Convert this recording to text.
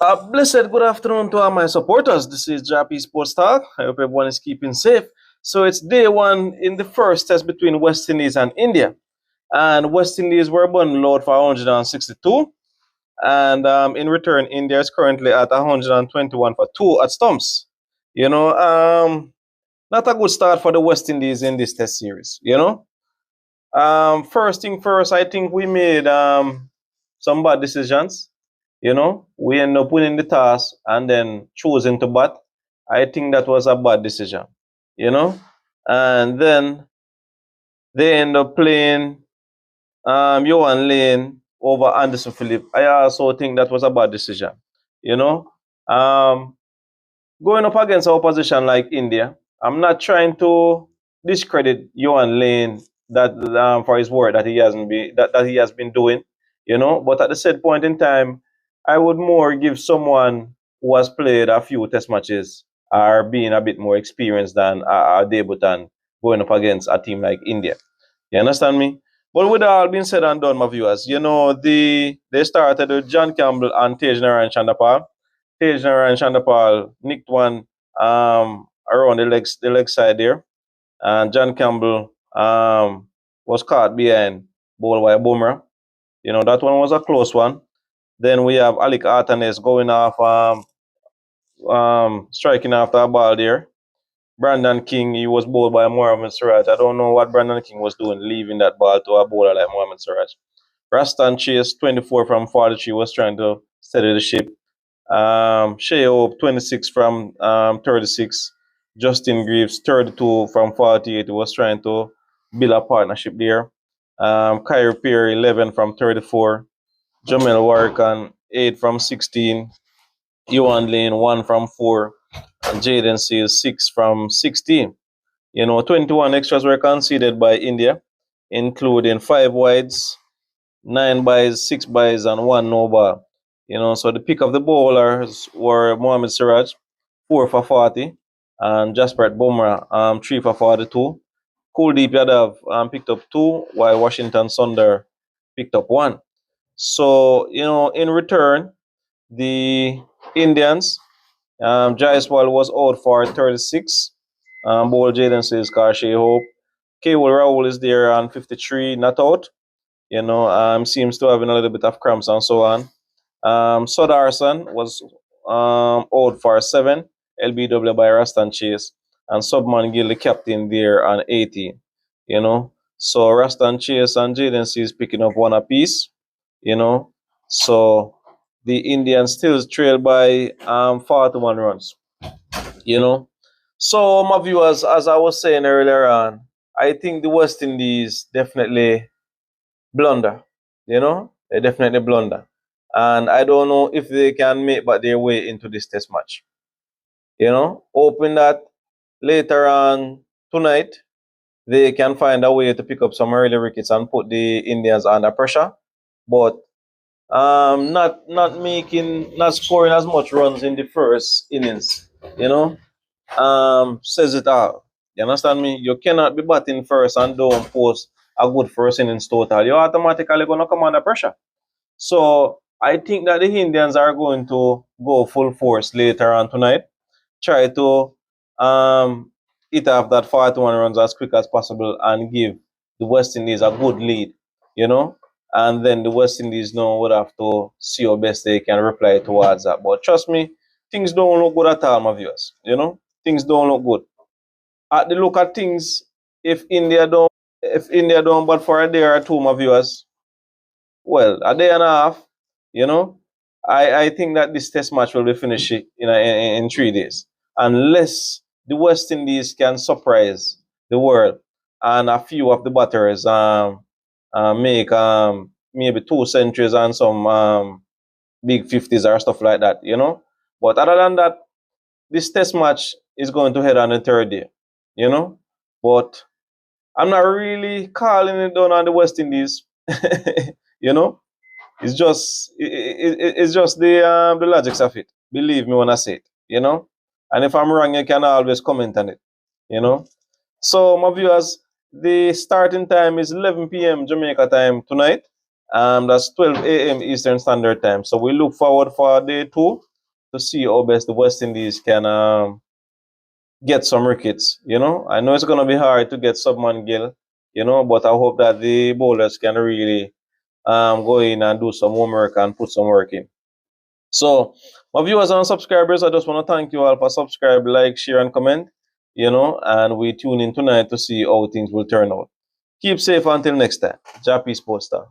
Blessed good afternoon to all my supporters. This is Jah-P Sports Talk. I hope everyone is keeping safe. So it's day one in the first test between West Indies and India. And West Indies were bundled out for 162. And in return, India is currently at 121 for two at stumps. You know, not a good start for the West Indies in this test series. First thing first, I think we made some bad decisions. We end up winning the toss and then choosing to bat. I think that was a bad decision. You know, and then they end up playing Johan Lane over Anderson Phillip. I also think that was a bad decision. You know, um, Going up against an opposition like India, I'm not trying to discredit Johan Lane that for his work that he has been doing, But at the said point in time, I would more give someone who has played a few test matches or being a bit more experienced than a debutant going up against a team like India. You understand me? But with all being said and done, my viewers, they started with John Campbell and Tej Narayan Chandapal. Tej and Chandapal nicked one around the leg side there, and John Campbell was caught behind ball by Boomer. That one was a close one. Then we have Alec Artanes going off, striking after a ball there. Brandon King, he was bowled by Mohamed Siraj. I don't know what Brandon King was doing, leaving that ball to a bowler like Mohamed Siraj. Rastan Chase, 24 from 43, was trying to steady the ship. Shea Hope, 26 from 36. Justin Greaves, 32 from 48. He was trying to build a partnership there. Kyrie Perry, 11 from 34. Jamel Warkan, 8 from 16. Yuan Lane, 1 from 4. And Jaden Seals, 6 from 16. 21 extras were conceded by India, including 5 wides, 9 byes, 6 byes, and 1 no ball. So the pick of the bowlers were Mohamed Siraj, 4 for 40, and Jasprit Bumrah, 3 for 42. Kuldeep Yadav picked up 2, while Washington Sundar picked up 1. So, in return, the Indians, Jaiswal was out for 36. Bowl Jaden says Karshay Hope. Kewal Rahul is there on 53, not out. Seems to having a little bit of cramps and so on. Sodarson was out for 7, LBW by Rastan Chase, and Subman Gill, the captain, there on 18. So Rastan Chase and Jaden is picking up 1 apiece. So the Indians still trail by 41 runs. So my viewers, as I was saying earlier on, I think the West Indies definitely blunder. They definitely blunder. And I don't know if they can make back their way into this test match. Hoping that later on tonight they can find a way to pick up some early wickets and put the Indians under pressure. But not scoring as much runs in the first innings, says it all. You understand me? You cannot be batting first and don't post a good first innings total. You're automatically gonna come under pressure. So I think that the Indians are going to go full force later on tonight. Try to eat off that 41 runs as quick as possible and give the West Indies a good lead, and then the West Indies now would have to see how best they can reply towards that. But trust me, things don't look good at all, my viewers. Things don't look good. At the look at things, if India don't bat for a day or two, my viewers, well, a day and a half, I think that this test match will be finished in 3 days, unless the West Indies can surprise the world and a few of the batters make maybe 2 centuries and some big 50s or stuff like that, But other than that, this test match is going to head on the 3rd day, But I'm not really calling it down on the West Indies, It's just the logics of it. Believe me when I say it, And if I'm wrong, you can always comment on it, So my viewers, the starting time is 11 p.m. Jamaica time tonight. That's 12 a.m. Eastern Standard Time. So we look forward for day 2 to see how best the West Indies can get some wickets. I know it's gonna be hard to get Subman Gill, but I hope that the bowlers can really go in and do some homework and put some work in. So, my viewers and subscribers, I just want to thank you all for subscribe, like, share, and comment. And we tune in tonight to see how things will turn out. Keep safe until next time. Jah-P Sports Star.